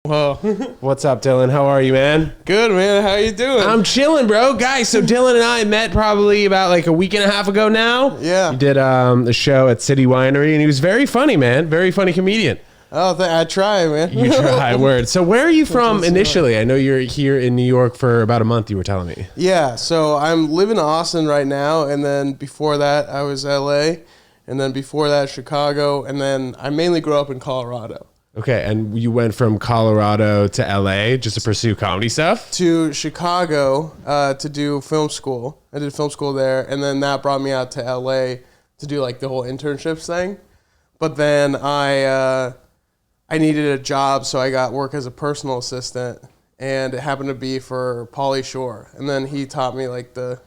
Whoa. What's up, Dylan? How are you, man? Good, man. How you doing? I'm chilling, bro. Guys, so Dylan and I met probably about like a week and a half ago now. Yeah. We did the show at City Winery, and he was very funny, man. Very funny comedian. Oh, I try, man. You try, word. So where are you from initially? I know you're here in New York for about a month, you were telling me. Yeah, so I'm living in Austin right now, and then before that, I was LA, and then before that, Chicago, and then I mainly grew up in Colorado. Okay, and you went from Colorado to LA just to pursue comedy stuff? To Chicago to do film school. I did film school there, and then that brought me out to LA to do like the whole internships thing. But then I needed a job, so I got work as a personal assistant, and it happened to be for PAULY Shore. And then he taught me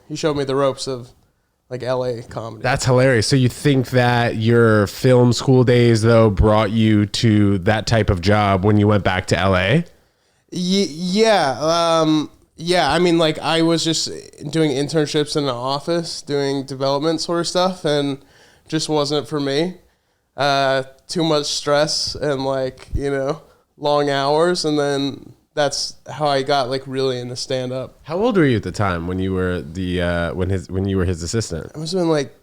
he showed me the ropes of like LA comedy. That's hilarious. So you think that your film school days though brought you to that type of job when you went back to LA? Yeah. Yeah. I mean, like I was just doing internships in an office, doing development sort of stuff, and just wasn't for me. Too much stress and long hours, and then that's how I got like really into stand up. How old were you at the time when you were when you were his assistant? I must have been like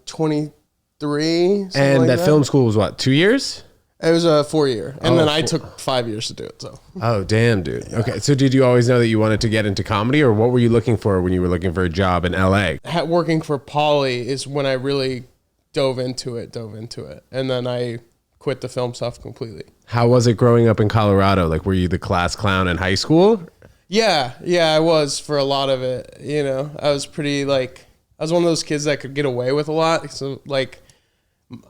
23. And like that film school was what, 2 years? It was a 4-year, and then I took 5 years to do it. So. Oh damn, dude. Yeah. Okay, so did you always know that you wanted to get into comedy, or what were you looking for when you were looking for a job in LA? Working for PAULY is when I really dove into it, and then I quit the film stuff completely. How was it growing up in Colorado? Like, were you the class clown in high school? Yeah, I was for a lot of it. I was pretty I was one of those kids that could get away with a lot. So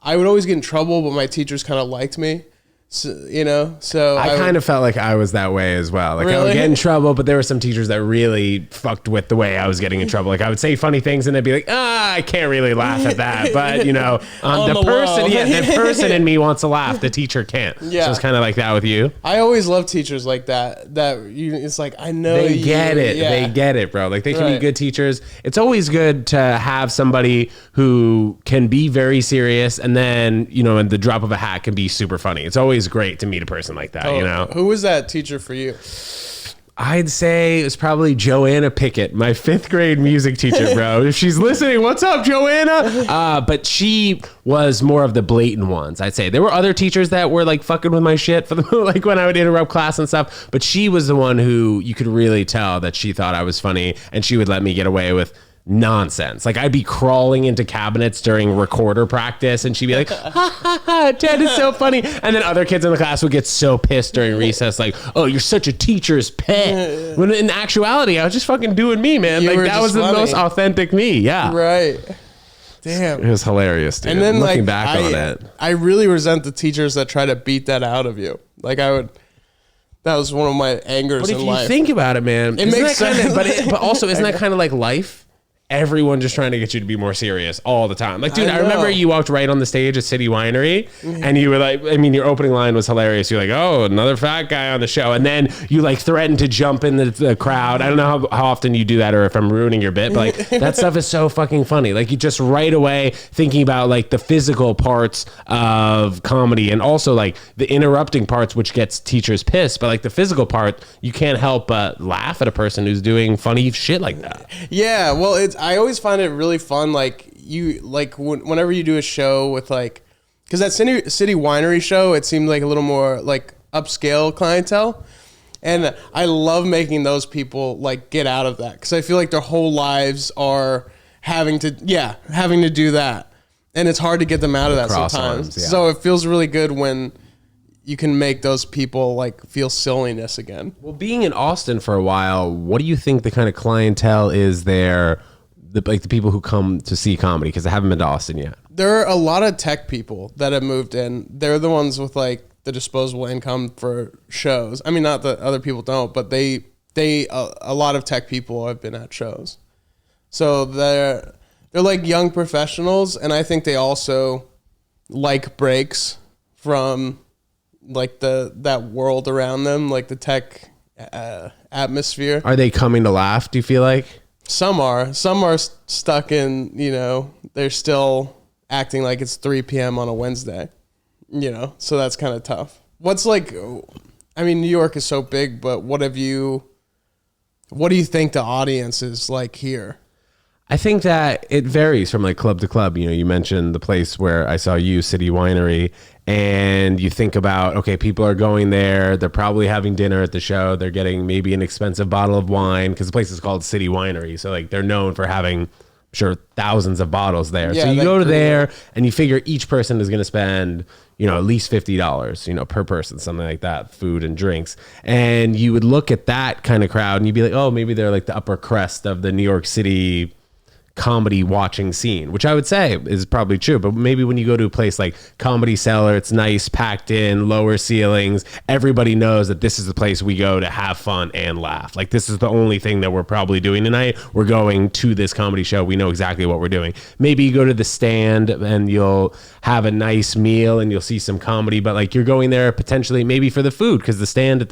I would always get in trouble, but my teachers kind of liked me. So, I kind of felt like I was that way as well. Like, really? I would get in trouble, but there were some teachers that really fucked with the way I was getting in trouble. Like, I would say funny things and they'd be like, I can't really laugh at that. But, the person in me wants to laugh. The teacher can't. Yeah. So it's kind of like that with you. I always love teachers like that. It's like, I know they get it. Yeah. They get it, bro. Like, they can be good teachers. It's always good to have somebody who can be very serious and then, in the drop of a hat can be super funny. It's always great to meet a person like that, Who was that teacher for you? I'd say it was probably Joanna Pickett, my 5th grade music teacher, bro. If she's listening, what's up, Joanna? But she was more of the blatant ones, I'd say. There were other teachers that were like fucking with my shit for like when I would interrupt class and stuff. But she was the one who you could really tell that she thought I was funny, and she would let me get away with nonsense. Like, I'd be crawling into cabinets during recorder practice, and she'd be like, ha ha ha, Ted is so funny. And then other kids in the class would get so pissed during recess, like, oh, you're such a teacher's pet. When in actuality, I was just fucking doing me, man. Like, that was the most authentic me. Yeah. Right. Damn. It was hilarious, dude. And then looking back on it, I really resent the teachers that try to beat that out of you. That was one of my angers in life. But if you think about it, man, it makes sense. But also, isn't that kind of like life? Everyone just trying to get you to be more serious all the time. Like, dude, I remember you walked right on the stage at City Winery, and you were like, your opening line was hilarious. You're like, oh, another fat guy on the show. And then you like threatened to jump in the crowd. I don't know how often you do that or if I'm ruining your bit, but like that stuff is so fucking funny. Like, you just right away thinking about like the physical parts of comedy and also like the interrupting parts, which gets teachers pissed. But like the physical part, you can't help but laugh at a person who's doing funny shit like that. Yeah, well, I always find it really fun, whenever you do a show with because that City Winery show, it seemed like a little more like upscale clientele, and I love making those people like get out of that because I feel like their whole lives are having to do that, and it's hard to get them out of that sometimes. Yeah. So it feels really good when you can make those people like feel silliness again. Well, being in Austin for a while, what do you think the kind of clientele is there? The people who come to see comedy, because I haven't been to Austin yet. There are a lot of tech people that have moved in. They're the ones with like the disposable income for shows. I mean, not that other people don't, but a lot of tech people have been at shows. So they're like young professionals, and I think they also like breaks from like that world around them, like the tech atmosphere. Are they coming to laugh, do you feel like? Some are stuck in, they're still acting like it's 3 p.m. on a Wednesday, so that's kind of tough. what's like, I mean, New York is so big, but what do you think the audience is like here? I think that it varies from like club to club. You know, you mentioned the place where I saw you, City Winery, and you think about, okay, people are going there. They're probably having dinner at the show. They're getting maybe an expensive bottle of wine because the place is called City Winery. So like they're known for having, I'm sure, thousands of bottles there. Yeah, so you go to there and you figure each person is going to spend, you know, at least $50, you know, per person, something like that, food and drinks. And you would look at that kind of crowd and you'd be like, oh, maybe they're like the upper crest of the New York City comedy watching scene, which I would say is probably true. But maybe when you go to a place like Comedy Cellar, it's nice, packed in, lower ceilings. Everybody knows that this is the place we go to have fun and laugh. Like, this is the only thing that we're probably doing tonight. We're going to this comedy show. We know exactly what we're doing. Maybe you go to the Stand and you'll have a nice meal and you'll see some comedy, but like you're going there potentially maybe for the food, because the food at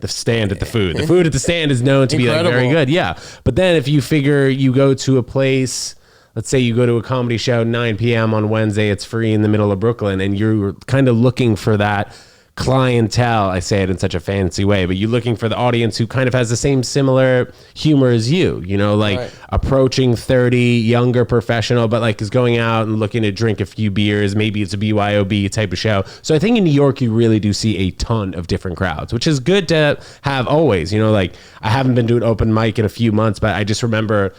the Stand is known to be like very good. Yeah. But then if you figure you go to a place, let's say you go to a comedy show 9 p.m. on Wednesday, it's free in the middle of Brooklyn, and you're kind of looking for that clientele. I say it in such a fancy way, but you're looking for the audience who kind of has the same similar humor as you, you know, like right. Approaching 30, younger professional, but like is going out and looking to drink a few beers. Maybe it's a BYOB type of show. So I think in New York, you really do see a ton of different crowds, which is good to have always, you know, like I haven't been to an open mic in a few months, but I just remember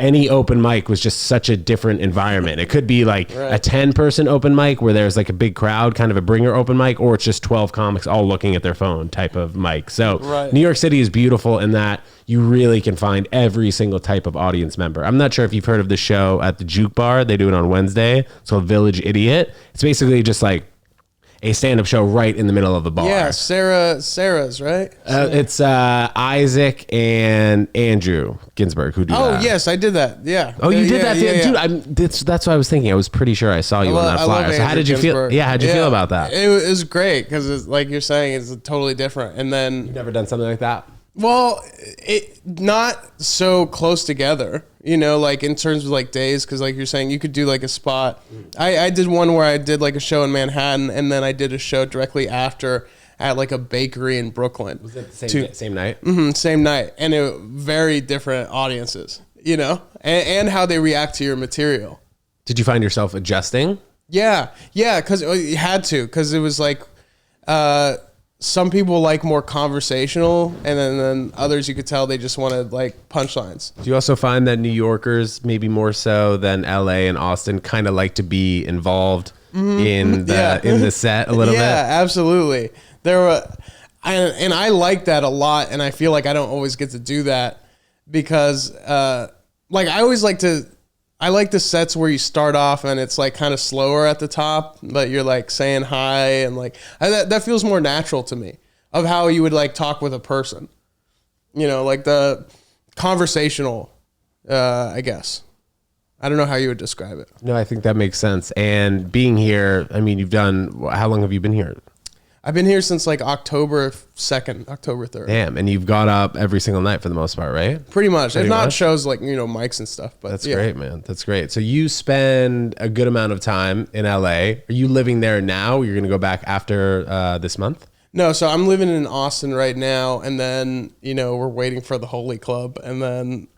any open mic was just such a different environment. It could be like a 10-person open mic where there's like a big crowd, kind of a bringer open mic, or it's just 12 comics all looking at their phone type of mic. So New York City is beautiful in that you really can find every single type of audience member. I'm not sure if you've heard of the show at the Juke Bar. They do it on Wednesday. It's called Village Idiot. It's basically just like a stand-up show right in the middle of the bar. Yeah, Sarah's, right? It's Isaac and Andrew Ginsberg who do that. Oh, yes, I did that. Yeah. Oh, you did that? Yeah. Dude, that's what I was thinking. I was pretty sure I saw you on that flyer. So how did you feel? Yeah, how'd you feel about that? It was great because, like you're saying, it's totally different. And then... You've never done something like that? Well, it not so close together, you know, like in terms of like days, because like you're saying, you could do like a spot. I did one where I did like a show in Manhattan, and then I did a show directly after at like a bakery in Brooklyn. Was it the same night? Mm-hmm, same night, and it very different audiences, you know, and how they react to your material. Did you find yourself adjusting? Yeah, because you had to, because it was like. Some people like more conversational, and then others you could tell they just wanted like punchlines. Do you also find that New Yorkers, maybe more so than LA and Austin, kind of like to be involved in the set a little bit? Yeah, absolutely. And I like that a lot, and I feel like I don't always get to do that because like I like the sets where you start off and it's like kind of slower at the top, but you're like saying hi and like that feels more natural to me of how you would like talk with a person, you know, like the conversational, I guess. I don't know how you would describe it. No, I think that makes sense. And being here, I mean, how long have you been here? I've been here since like October 2nd, October 3rd. Damn, and you've got up every single night for the most part, right? Pretty much. If not shows like, you know, mics and stuff. But that's great, man. That's great. So you spend a good amount of time in LA. Are you living there now? You're going to go back after this month? No, so I'm living in Austin right now, and then, you know, we're waiting for the Holy Club, and then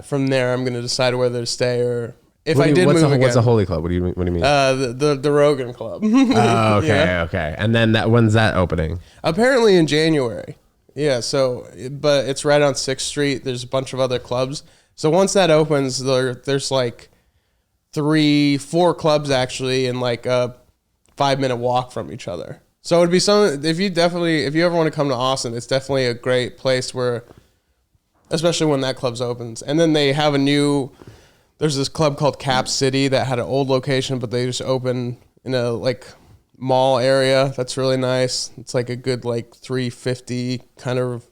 from there I'm going to decide whether to stay or... If I did move again. What's a Holy Club? What do you mean? The Rogan Club. Oh, okay, okay. And then when's that opening? Apparently in January. Yeah, so, but it's right on 6th Street. There's a bunch of other clubs. So once that opens, there's like 3-4 clubs actually in like a 5-minute walk from each other. So it'd be something, if you ever want to come to Austin, it's definitely a great place where, especially when that club opens. And then they have there's this club called Cap City that had an old location, but they just opened in a like mall area. That's really nice. It's like a good like $350 kind of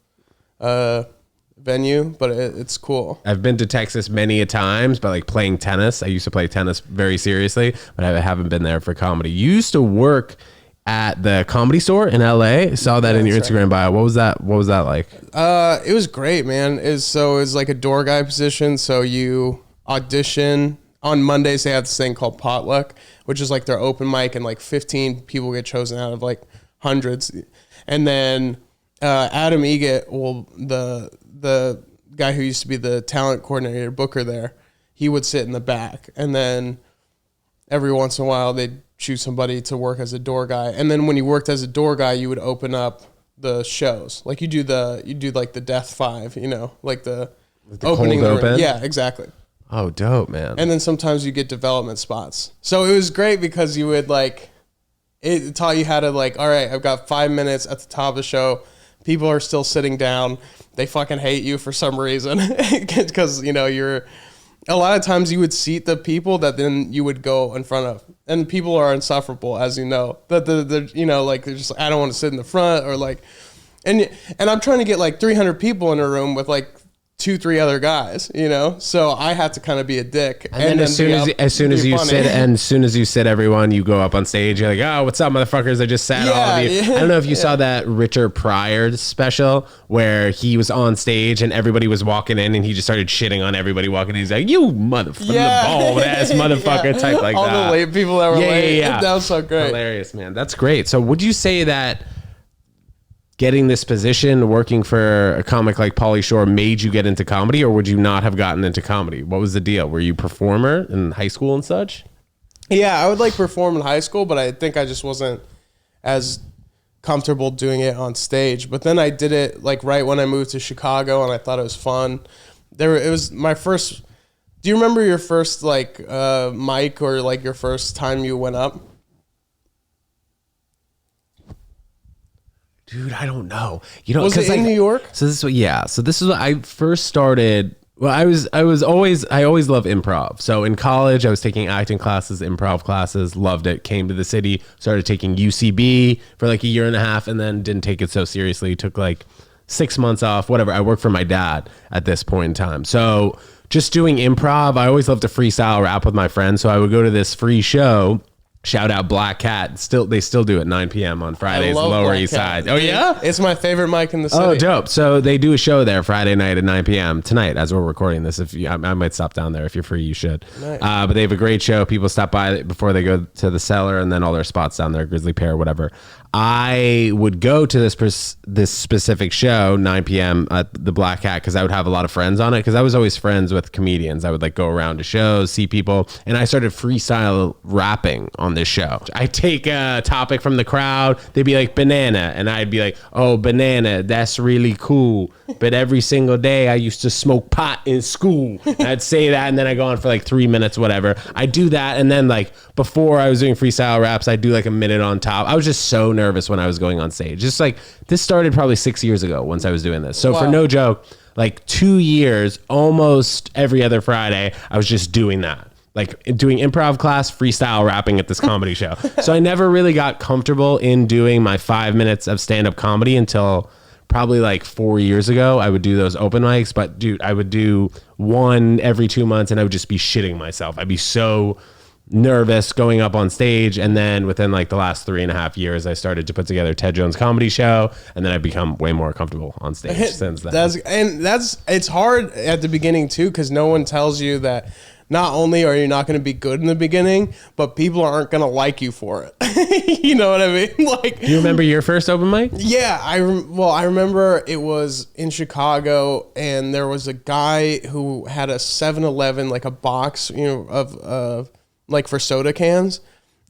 venue, but it's cool. I've been to Texas many a times, but like playing tennis. I used to play tennis very seriously, but I haven't been there for comedy. You used to work at the Comedy Store in LA. Saw that in your Instagram bio. What was that like? It was great, man. It was like a door guy position. So you audition on Mondays. They have this thing called potluck, which is like their open mic, and like 15 people get chosen out of like hundreds. And then Adam Egget, the guy who used to be the talent coordinator, booker there, he would sit in the back. And then every once in a while, they'd choose somebody to work as a door guy. And then when you worked as a door guy, you would open up the shows. Like you do like the Death 5, you know, like the opening. Open? Yeah, exactly. Oh, dope, man. And then sometimes you get development spots. So it was great because you would like, it taught you how to like, all right, I've got 5 minutes at the top of the show. People are still sitting down. They fucking hate you for some reason because, you know, a lot of times you would seat the people that then you would go in front of. And people are insufferable, as you know. But they're you know, like they're just, I don't want to sit in the front or like, and I'm trying to get like 300 people in a room with like 2-3 other guys, you know, so I have to kind of be a dick. And then as soon as you sit, everyone, you go up on stage. You're like, oh, what's up, motherfuckers? I just sat all of you. Yeah. I don't know if you saw that Richard Pryor special where he was on stage and everybody was walking in and he just started shitting on everybody walking in. He's like, you motherfucker, bald ass motherfucker type like all that. All the late people that were late. Yeah. That was so great. Hilarious, man. That's great. So would you say that getting this position, working for a comic like Pauly Shore made you get into comedy, or would you not have gotten into comedy? What was the deal? Were you a performer in high school and such? Yeah, I would like perform in high school, but I think I just wasn't as comfortable doing it on stage. But then I did it like right when I moved to Chicago, and I thought it was fun. It was my first. Do you remember your first like mic or like your first time you went up? Dude, I don't know. You know, was it in New York? So this is what, yeah. So this is what I first started. Well, I always loved improv. So in college, I was taking acting classes, improv classes, loved it. Came to the city, started taking UCB for like a year and a half, and then didn't take it so seriously. Took like 6 months off, whatever. I worked for my dad at this point in time. So just doing improv. I always loved to freestyle rap with my friends. So I would go to this free show. Shout out Black Cat. They still do it 9 p.m. on Fridays, Lower East Side. Oh yeah, it's my favorite mic in the city. Oh, dope. So they do a show there Friday night at 9 p.m. tonight as we're recording this. If you, I might stop down there if you're free, you should. Nice. But they have a great show. People stop by before they go to the cellar, and then all their spots down there, Grizzly Pear, whatever. I would go to this specific show 9 p.m. at the Black Cat because I would have a lot of friends on it because I was always friends with comedians. I would like go around to shows, see people, and I started freestyle rapping on this show. I take a topic from the crowd. They'd be like banana, and I'd be like, oh, banana, that's really cool. But every single day I used to smoke pot in school. And I'd say that, and then I go on for like 3 minutes, whatever. I do that, and then like before I was doing freestyle raps, I'd do like a minute on top. I was just so nervous when I was going on stage. Just like this started probably 6 years ago once I was doing this. So for no joke, like 2 years, almost every other Friday, I was just doing that. Like doing improv class, freestyle rapping at this comedy show. So I never really got comfortable in doing my 5 minutes of stand-up comedy until probably like 4 years ago. I would do those open mics, but dude, I would do one every 2 months and I would just be shitting myself. I'd be so nervous going up on stage. And then within like the last 3.5 years, I started to put together Ted Jones Comedy Show. And then I've become way more comfortable on stage since then. It's hard at the beginning too, because no one tells you that not only are you not going to be good in the beginning, but people aren't going to like you for it. You know what I mean? Like, do you remember your first open mic? Yeah, I remember it was in Chicago, and there was a guy who had a 7-Eleven, like a box, you know, of like for soda cans.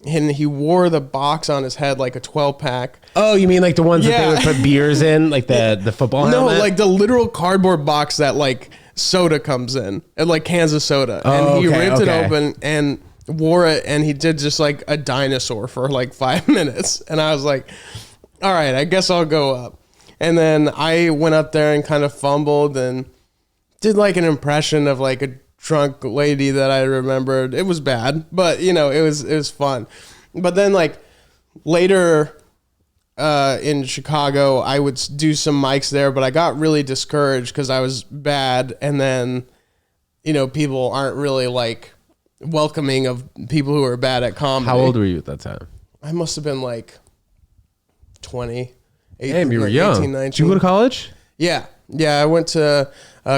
And he wore the box on his head like a 12-pack. Oh, you mean like the ones that they would put beers in, like the football helmet? No, like the literal cardboard box that like soda comes in, and like cans of soda. Oh, and he ripped it open and wore it, and he did just like a dinosaur for like 5 minutes. And I was like, all right, I guess I'll go up. And then I went up there and kind of fumbled and did like an impression of like a drunk lady that I remembered. It was bad, but you know, it was fun. But then like later in Chicago, I would do some mics there, but I got really discouraged because I was bad. And then, you know, people aren't really like welcoming of people who are bad at comedy. How old were you at that time? I must have been like 20. Damn, you were young. 18, 19. Did you go to college? Yeah. I went to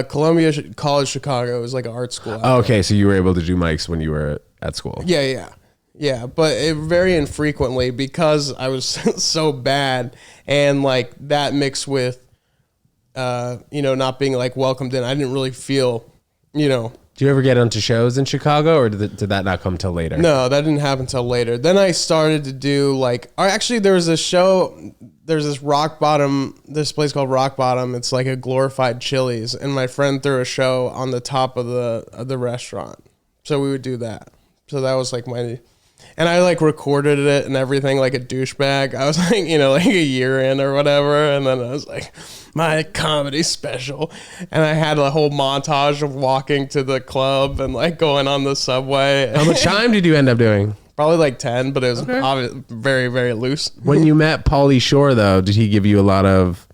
Columbia College Chicago. It was like an art school. Oh, okay, so you were able to do mics when you were at school. Yeah. Yeah, but very infrequently because I was so bad, and like that mixed with, not being like welcomed in. I didn't really feel, Do you ever get onto shows in Chicago, or did that not come till later? No, that didn't happen till later. Then I started to do actually there was a show. There's this place called Rock Bottom. It's like a glorified Chili's, and my friend threw a show on the top of the restaurant. So we would do that. So that was like and I like recorded it and everything like a douchebag. I was like, like a year in or whatever. And then I was like, my comedy special. And I had a whole montage of walking to the club and like going on the subway. How much time did you end up doing? Probably like 10, but it was very, very loose. When you met Pauly Shore, though, did he give you a lot of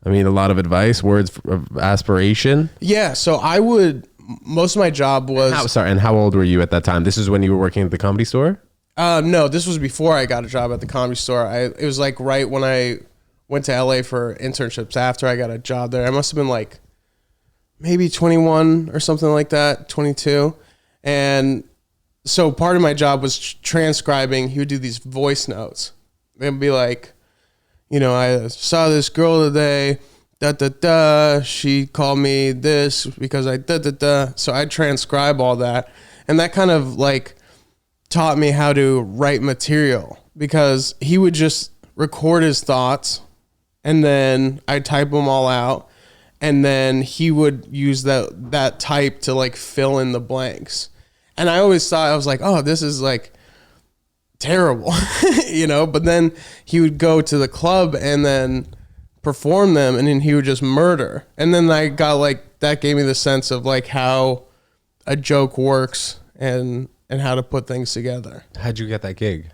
advice, words of aspiration? Yeah. So most of my job was... and how old were you at that time? This is when you were working at the Comedy Store? No, this was before I got a job at the Comedy Store. It was like right when I went to LA for internships after I got a job there. I must have been like maybe 21 or something like that, 22. And so part of my job was transcribing. He would do these voice notes. They'd be like, I saw this girl today, da da da. She called me this because I da da da. So I'd transcribe all that. And that kind of like taught me how to write material, because he would just record his thoughts and then I'd type them all out, and then he would use that type to like fill in the blanks. And I always thought, I was like, oh, this is like terrible, but then he would go to the club and then perform them, and then he would just murder. And then I got like, that gave me the sense of like how a joke works and how to put things together. How'd you get that gig?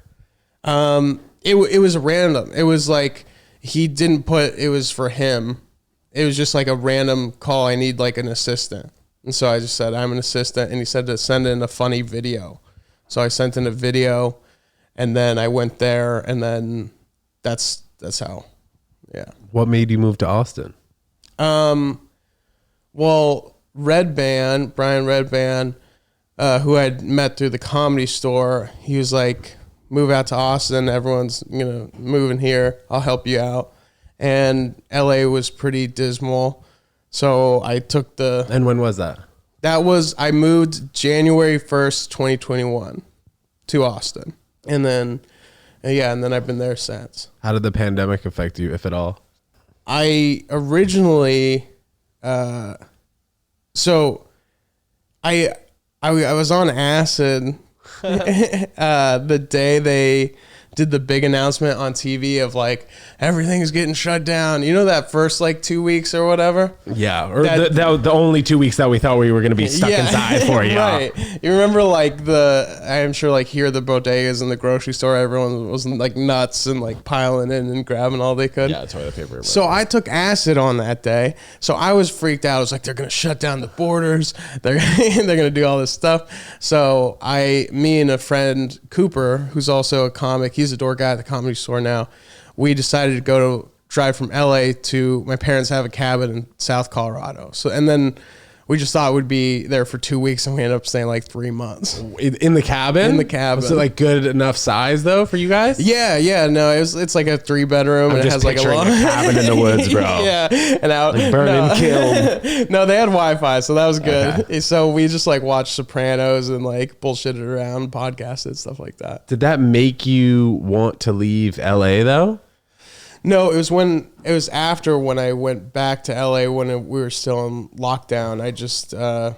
It was random. It was like, it was for him. It was just like a random call. I need like an assistant. And so I just said, I'm an assistant. And he said to send in a funny video. So I sent in a video, and then I went there, and then that's how, yeah. What made you move to Austin? Well, Brian Redband, who I'd met through the Comedy Store, he was like, move out to Austin. Everyone's, moving here. I'll help you out. And LA was pretty dismal. So I took And when was that? I moved January 1st, 2021 to Austin. And then I've been there since. How did the pandemic affect you, if at all? I originally, I was on acid the day they did the big announcement on TV of like, everything's getting shut down. That first like 2 weeks or whatever? Yeah. Or the only 2 weeks that we thought we were going to be stuck inside for. Yeah. Right. You remember like I'm sure like here, the bodegas in the grocery store, everyone was like nuts and like piling in and grabbing all they could. Yeah, toilet paper. So I took acid on that day. So I was freaked out. I was like, they're going to shut down the borders. They're going to do all this stuff. So me and a friend, Cooper, who's also a comic, he's a door guy at the Comedy Store now, we decided to drive from LA to, my parents have a cabin in South Colorado. So, and then we just thought we'd be there for 2 weeks, and we ended up staying like 3 months. In the cabin? In the cabin. Was it like good enough size though for you guys? Yeah. No, it's like a 3-bedroom. I'm and just it has like a picturing a cabin in the woods, bro. Yeah, and out like burning, killed. No, they had Wi-Fi, so that was good. Okay. So we just like watched Sopranos and like bullshitted around, podcasted, stuff like that. Did that make you want to leave LA though? No, it was after when I went back to LA when we were still in lockdown. I just thought,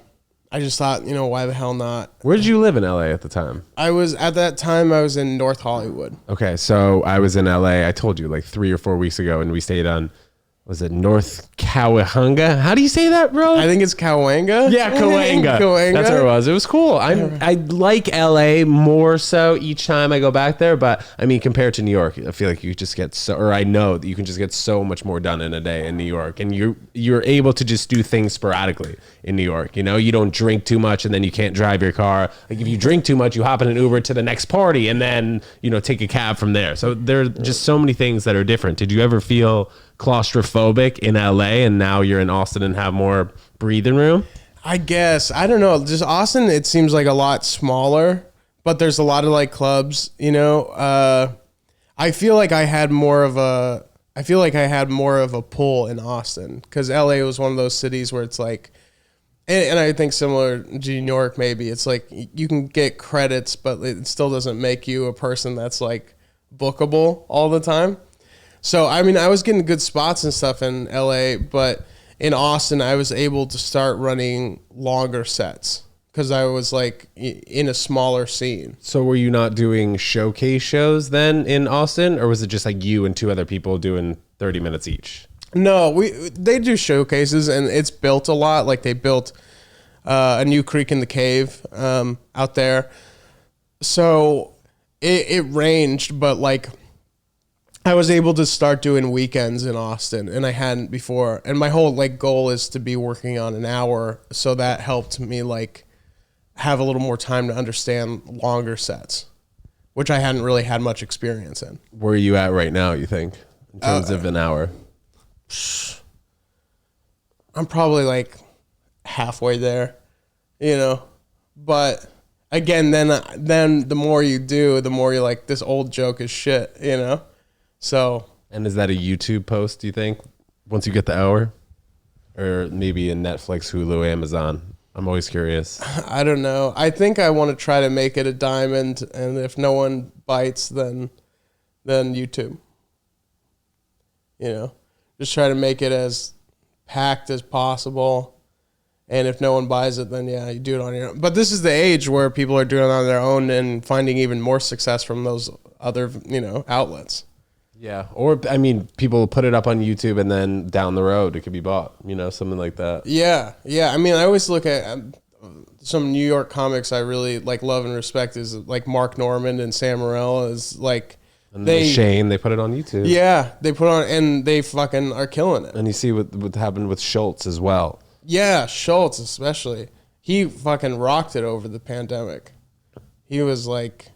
why the hell not? Where did you live in LA at the time? At that time I was in North Hollywood. Okay, so I was in LA. I told you like 3 or 4 weeks ago, and we stayed on, was it North Cahuenga? How do you say that, bro? I think it's Cahuenga. Yeah, Cahuenga. That's where it was. It was cool. I like LA more so each time I go back there, but I mean, compared to New York, I feel like you just get I know that you can just get so much more done in a day in New York, and you're able to just do things sporadically in New York. You don't drink too much and then you can't drive your car. Like if you drink too much, you hop in an Uber to the next party and then, take a cab from there. So there are just so many things that are different. Did you ever feel claustrophobic in LA, and now you're in Austin and have more breathing room? I guess. I don't know. Just Austin, it seems like a lot smaller but there's a lot of like clubs, you know. I feel like I had more of a pull in Austin because LA was one of those cities where it's like, and I think similar to New York, maybe it's like you can get credits, but it still doesn't make you a person that's like bookable all the time. So, I mean, I was getting good spots and stuff in LA, but in Austin, I was able to start running longer sets because I was like in a smaller scene. So were you not doing showcase shows then in Austin, or was it just like you and two other people doing 30 minutes each? No, they do showcases, and it's built a lot. Like they built a new creek in the cave out there. So it ranged, but like I was able to start doing weekends in Austin, and I hadn't before. And my whole like goal is to be working on an hour, so that helped me like have a little more time to understand longer sets, which I hadn't really had much experience in. Where are you at right now, you think, in terms of an hour? I'm probably like halfway there, you know. But again, then the more you do, the more you're like, this old joke is shit, you know. So. And is that a YouTube post, do you think, once you get the hour? Or maybe a Netflix, Hulu, Amazon? I'm always curious. I don't know. I think I want to try to make it a diamond, and if no one bites, then YouTube. You know, just try to make it as packed as possible. And if no one buys it, then yeah, you do it on your own. But this is the age where people are doing it on their own and finding even more success from those other, you know, outlets. Yeah. Or, I mean, people put it up on YouTube and then down the road it could be bought, you know, something like that. Yeah. Yeah. I mean, I always look at some New York comics I really like, love and respect is like Mark Norman and Sam Morril is like, and Shane, they put it on YouTube. Yeah. They put on, and they fucking are killing it. And you see what happened with Schultz as well. Yeah. Schultz, especially. He fucking rocked it over the pandemic. He was like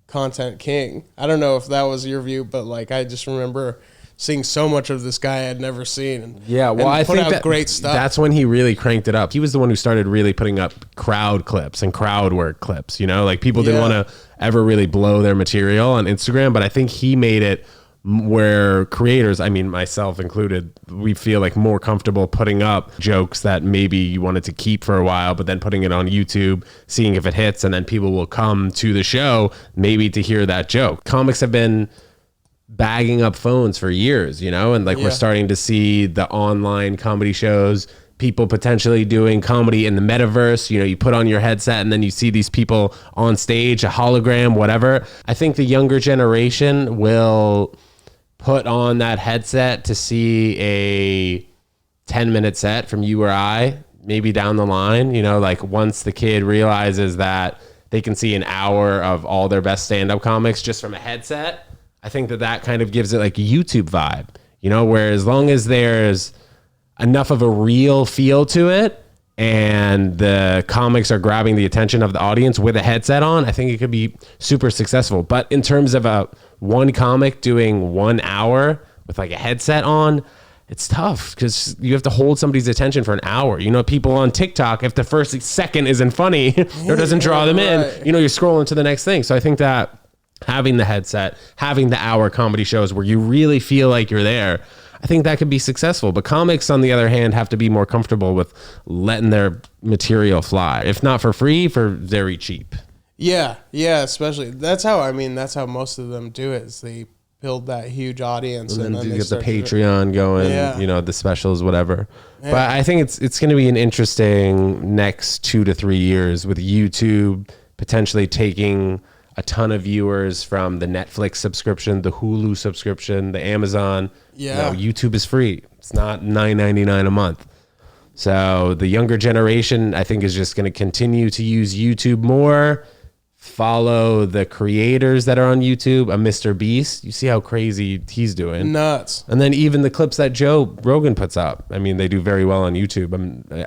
content king. I don't know if that was your view, but like I just remember seeing so much of this guy I'd never seen. And, yeah, well, I think that great stuff. That's when he really cranked it up. He was the one who started really putting up crowd clips and crowd work clips. You know, like people didn't want to ever really blow their material on Instagram, but I think he made it where creators, I mean myself included, we feel like more comfortable putting up jokes that maybe you wanted to keep for a while, but then putting it on YouTube, seeing if it hits, and then people will come to the show maybe to hear that joke. Comics have been bagging up phones for years, you know, and like we're starting to see the online comedy shows, people potentially doing comedy in the metaverse. You know, you put on your headset and then you see these people on stage, a hologram, whatever. I think the younger generation will put on that headset to see a 10-minute set from you or I, maybe down the line, you know, like once the kid realizes that they can see an hour of all their best stand-up comics just from a headset. I think that kind of gives it like a YouTube vibe, you know, where as long as there's enough of a real feel to it and the comics are grabbing the attention of the audience with a headset on, I think it could be super successful. But in terms of one comic doing 1 hour with like a headset on, it's tough because you have to hold somebody's attention for an hour. You know, people on TikTok, if the first second isn't funny or doesn't draw them in, you know, you're scrolling to the next thing. So I think that having the headset, having the hour comedy shows where you really feel like you're there, I think that could be successful. But comics, on the other hand, have to be more comfortable with letting their material fly. If not for free, for very cheap. Yeah, especially. That's how most of them do it, is they build that huge audience. And then you get the Patreon going, you know, the specials, whatever. Yeah. But I think it's going to be an interesting next 2 to 3 years with YouTube potentially taking a ton of viewers from the Netflix subscription, the Hulu subscription, the Amazon. Yeah. You know, YouTube is free. It's not $9.99 a month. So the younger generation, I think, is just going to continue to use YouTube more, follow the creators that are on YouTube. A Mr. Beast, you see how crazy he's doing. Nuts. And then even the clips that Joe Rogan puts up. I mean, they do very well on YouTube.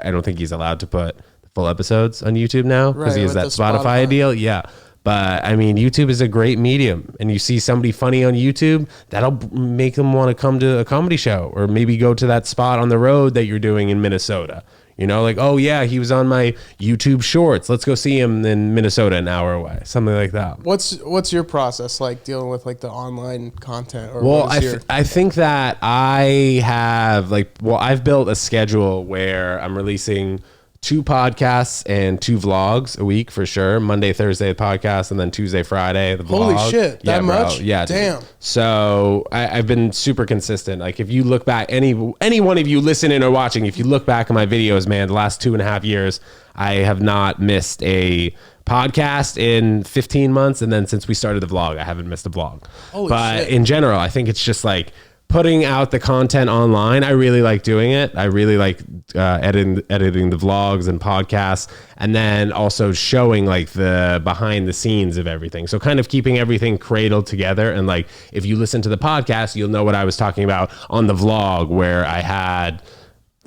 I don't think he's allowed to put full episodes on YouTube now because he has that Spotify deal. Yeah. But I mean, YouTube is a great medium, and you see somebody funny on YouTube, that'll make them want to come to a comedy show or maybe go to that spot on the road that you're doing in Minnesota. You know, like, oh yeah, he was on my YouTube Shorts. Let's go see him in Minnesota, an hour away, something like that. What's your process like dealing with like the online content? Or Well, I think that I have I've built a schedule where I'm releasing 2 podcasts and 2 vlogs a week for sure. Monday, Thursday, the podcast, and then Tuesday, Friday, the vlog. Holy shit, that much? Yeah, damn. Dude. So I've been super consistent. Like if you look back, any one of you listening or watching, if you look back at my videos, man, the last 2.5 years, I have not missed a podcast in 15 months. And then since we started the vlog, I haven't missed a vlog. Holy but shit. In general, I think it's just like putting out the content online. I really like doing it. I really like editing the vlogs and podcasts, and then also showing like the behind the scenes of everything. So kind of keeping everything cradled together. And like, if you listen to the podcast, you'll know what I was talking about on the vlog where I had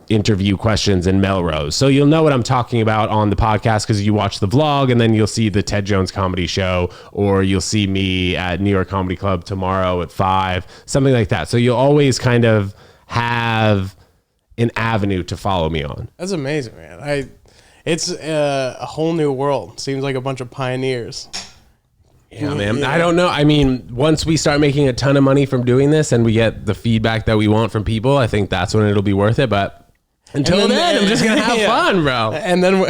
interview questions in Melrose. So you'll know what I'm talking about on the podcast because you watch the vlog, and then you'll see the Ted Jones comedy show, or you'll see me at New York Comedy Club tomorrow at 5, something like that. So you'll always kind of have an avenue to follow me on. That's amazing, man. It's a whole new world. Seems like a bunch of pioneers. Yeah, man. Yeah. I don't know. I mean, once we start making a ton of money from doing this and we get the feedback that we want from people, I think that's when it'll be worth it. But until then, I'm just gonna have fun, bro. And then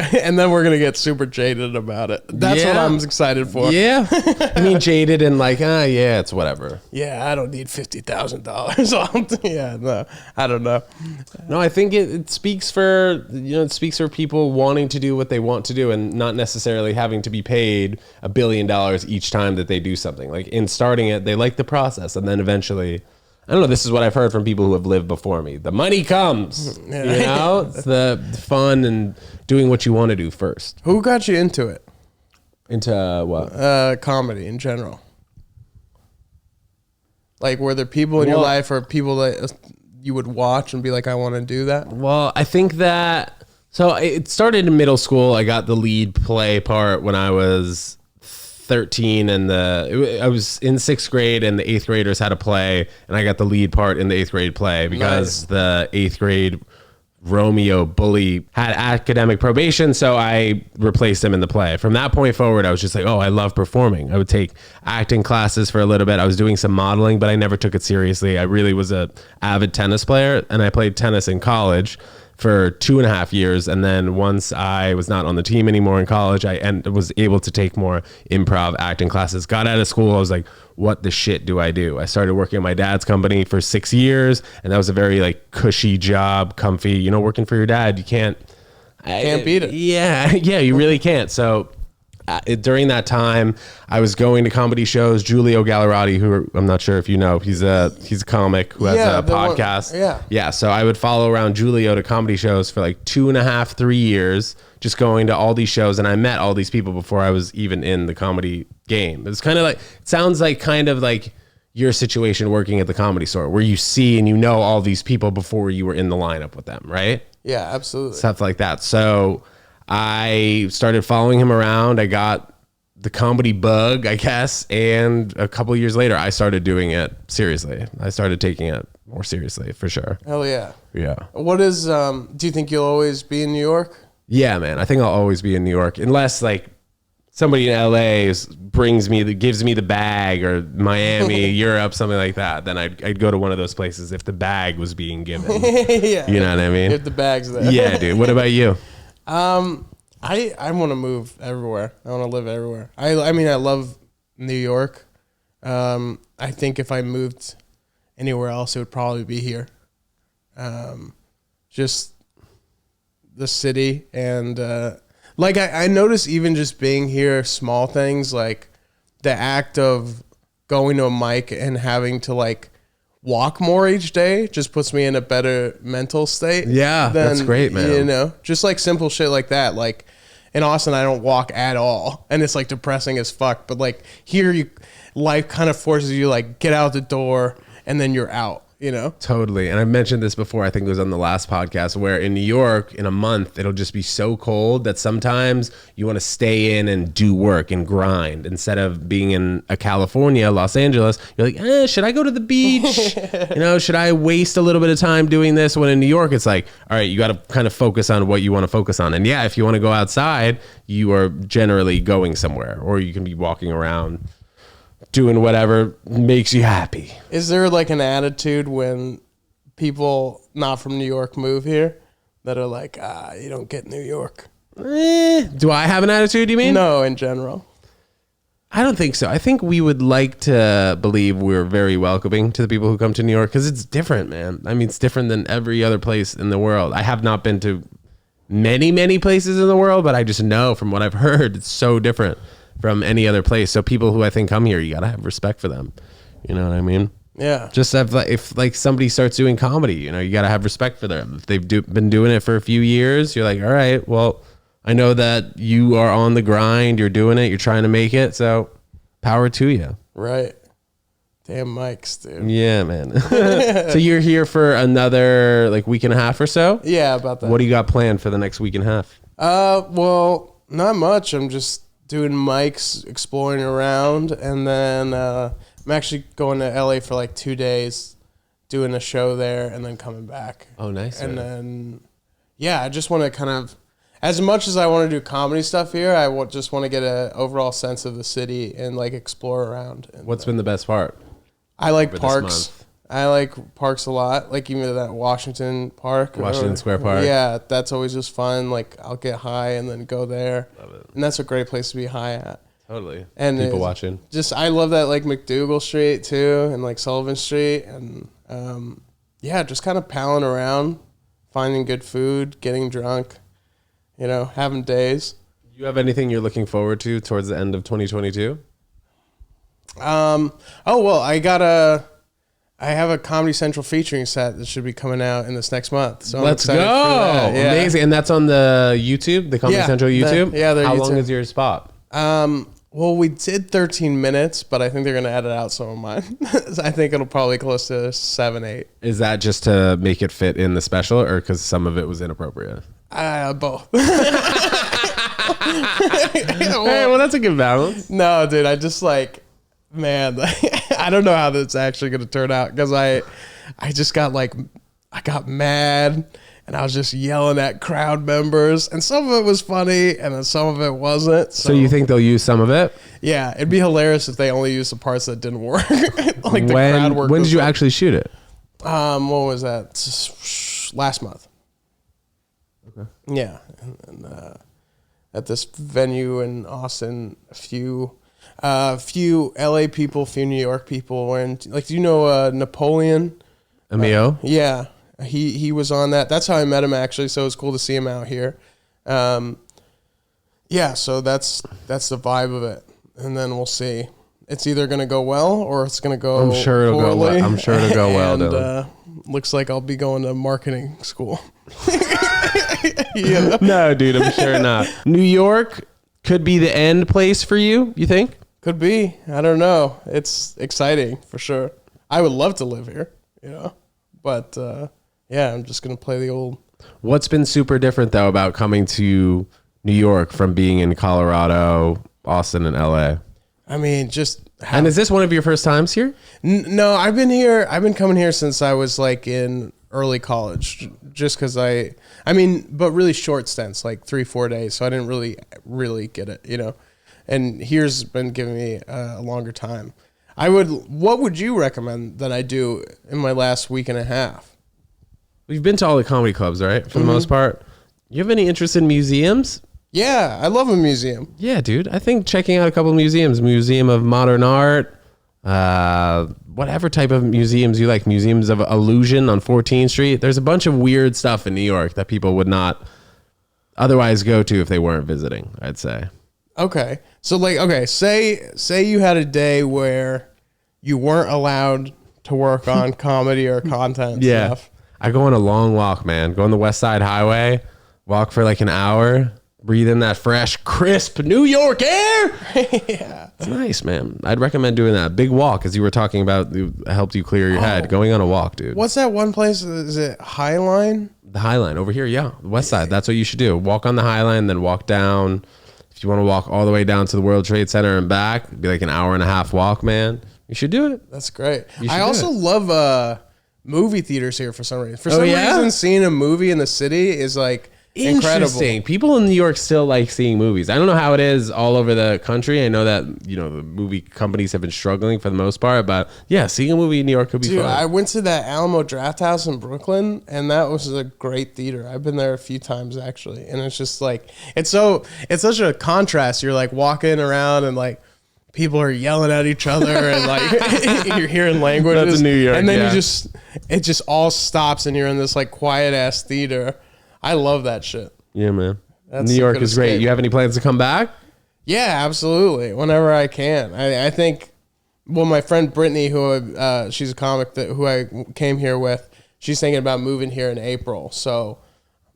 we're gonna get super jaded about it. That's what I'm excited for. Yeah, I mean, jaded and like, yeah, it's whatever. Yeah, I don't need $50,000. Yeah, no, I don't know. No, I think it speaks for it speaks for people wanting to do what they want to do and not necessarily having to be paid $1 billion each time that they do something. Like in starting it, they like the process, and then eventually. I don't know. This is what I've heard from people who have lived before me. The money comes, you know, it's the fun and doing what you want to do first. Who got you into it? Into what? Comedy in general. Like, were there people in your life or people that you would watch and be like, I want to do that? Well, I think that, so it started in middle school. I got the lead play part when I was 13, and I was in 6th grade, and the 8th graders had a play, and I got the lead part in the 8th grade play because the 8th grade Romeo bully had academic probation, so I replaced him in the play. From that point forward, I was just like, oh, I love performing. I would take acting classes for a little bit. I was doing some modeling, but I never took it seriously. I really was a avid tennis player, and I played tennis in college for 2.5 years, and then once I was not on the team anymore in college, I was able to take more improv acting classes. Got out of school, I was like, what the shit do I do? I started working at my dad's company for 6 years, and that was a very like cushy job, comfy. Working for your dad, you can't beat it. Yeah, you really can't. So during that time, I was going to comedy shows. Giulio Gallerati, who I'm not sure if you know, he's a comic who has a podcast. Yeah. So I would follow around Giulio to comedy shows for like 2.5, 3 years, just going to all these shows. And I met all these people before I was even in the comedy game. It's kind of like, it sounds like kind of like your situation working at the Comedy Store, where you see and you know all these people before you were in the lineup with them, right? Yeah, absolutely. Stuff like that. So I started following him around. I got the comedy bug, I guess. And a couple of years later, I started doing it seriously. I started taking it more seriously, for sure. Hell yeah. Yeah. What is, do you think you'll always be in New York? Yeah, man. I think I'll always be in New York. Unless like somebody in LA gives me the bag, or Miami, Europe, something like that. Then I'd go to one of those places if the bag was being given. Yeah. You know what I mean? If the bag's there. Yeah, dude. What about you? I want to move everywhere. I want to live everywhere. I mean, I love New York. I think if I moved anywhere else, it would probably be here. Just the city, and like I notice even just being here, small things like the act of going to a mic and having to like walk more each day just puts me in a better mental state. Yeah, that's great, man. Just like simple shit like that. Like in Austin, I don't walk at all, and it's like depressing as fuck. But like here, life kind of forces you like get out the door and then you're out. Totally. And I mentioned this before, I think it was on the last podcast, where in New York, in a month, it'll just be so cold that sometimes you want to stay in and do work and grind instead of being in a California, Los Angeles. You're like, should I go to the beach? Should I waste a little bit of time doing this? When in New York, it's like, all right, you got to kind of focus on what you want to focus on. And yeah, if you want to go outside, you are generally going somewhere, or you can be walking around doing whatever makes you happy. Is there like an attitude when people not from New York move here that are like, you don't get New York? Do I have an attitude, you mean? No, in general. I don't think so. I think we would like to believe we're very welcoming to the people who come to New York, because it's different, man. I mean, it's different than every other place in the world. I have not been to many places in the world, but I just know from what I've heard, it's so different from any other place. So people who I think come here, you gotta have respect for them. You know what I mean? Yeah. Just if like somebody starts doing comedy, you gotta have respect for them. If they've been doing it for a few years, you're like, all right, well, I know that you are on the grind, you're doing it, you're trying to make it, so power to you. Right. Damn mics, dude. Yeah, man. So you're here for another like week and a half or so? Yeah, about that. What do you got planned for the next week and a half? Well, not much. I'm just doing mics, exploring around, and then I'm actually going to LA for like 2 days, doing a show there, and then coming back. Oh, nice. And then, I just want to kind of, as much as I want to do comedy stuff here, just want to get an overall sense of the city and like explore around. And, what's been the best part? I like parks. I like parks a lot, like even that Washington Park. Washington Square Park. Yeah, that's always just fun. Like I'll get high and then go there. Love it. And that's a great place to be high at. Totally. And people watching. I love that like McDougal Street too, and like Sullivan Street, and just kind of palling around, finding good food, getting drunk, having days. Do you have anything you're looking forward to towards the end of 2022? I have a Comedy Central featuring set that should be coming out in this next month. So let's I'm excited go. for that. Yeah. Amazing. And that's on the YouTube, the Comedy Central YouTube? How long is your spot? Well, we did 13 minutes, but I think they're going to edit out some of mine. I think it'll probably close to 7, 8. Is that just to make it fit in the special, or because some of it was inappropriate? Both. Hey, well, that's a good balance. No, dude, I just like, man, I don't know how this actually going to turn out, because I just got like, I got mad and I was just yelling at crowd members, and some of it was funny and then some of it wasn't. So you think they'll use some of it? Yeah, it'd be hilarious if they only used the parts that didn't work. Like the crowd work. When did you actually shoot it? What was that? Last month. Okay. Yeah, and at this venue in Austin, a few LA people, a few New York people were in. Like, do you know Napoleon? Amio? Yeah, he was on that. That's how I met him, actually. So it was cool to see him out here. So that's the vibe of it, and then we'll see. It's either gonna go well or it's gonna go. I'm sure it'll poorly. go well. I'm sure it'll go well. And looks like I'll be going to marketing school. No, dude, I'm sure not. New York could be the end place for you, you think? Could be. I don't know. It's exciting for sure. I would love to live here, but I'm just gonna play the old. What's been super different though about coming to New York from being in Colorado, Austin, and LA? I mean, and is this one of your first times here? No, I've been coming here since I was like in early college, just because but really short stints, like 3-4 days. So I didn't really get it, and here's been giving me a longer time. What would you recommend that I do in my last week and a half? We've been to all the comedy clubs, right? For the most part. You have any interest in museums? Yeah, I love a museum. Yeah, dude. I think checking out a couple of museums, Museum of Modern Art, whatever type of museums you like, Museums of Illusion on 14th Street. There's a bunch of weird stuff in New York that people would not otherwise go to if they weren't visiting, I'd say. Okay. So say you had a day where you weren't allowed to work on comedy or content stuff. I go on a long walk, man. Go on the West Side Highway, walk for like an hour. Breathe in that fresh, crisp New York air. Yeah. It's nice, man. I'd recommend doing that. Big walk, as you were talking about, helped you clear your head. Going on a walk, dude. What's that one place? Is it High Line? The High Line over here, yeah. The West Side. That's what you should do. Walk on the High Line, then walk down. If you want to walk all the way down to the World Trade Center and back, it'd be like an hour and a half walk, man. You should do it. That's great. I also love movie theaters here for some reason. For some yeah? reason, seeing a movie in the city is like incredible. Interesting. People in New York still like seeing movies. I don't know how it is all over the country. I know that, you know, the movie companies have been struggling for the most part, but yeah, seeing a movie in New York could be fun. I went to that Alamo Draft House in Brooklyn, and that was a great theater. I've been there a few times actually, and it's just like it's such a contrast. You're like walking around and like people are yelling at each other and like you're hearing languages. That's New York, and then it just all stops and you're in this like quiet ass theater. I love that shit. Yeah, man. New York is great. You have any plans to come back? Yeah, absolutely. Whenever I can. I think, well, my friend Brittany, who she's a comic who I came here with, she's thinking about moving here in April. So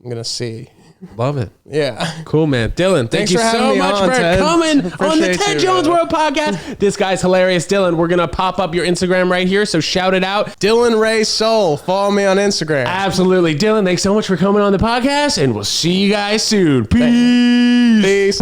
I'm going to see. Love it. Yeah. Cool, man. Dylan, thank you so much for coming on the Ted Jones World podcast. This guy's hilarious. Dylan, we're going to pop up your Instagram right here, so shout it out. Dylan Ray Soul. Follow me on Instagram. Absolutely. Dylan, thanks so much for coming on the podcast, and we'll see you guys soon. Peace. Peace.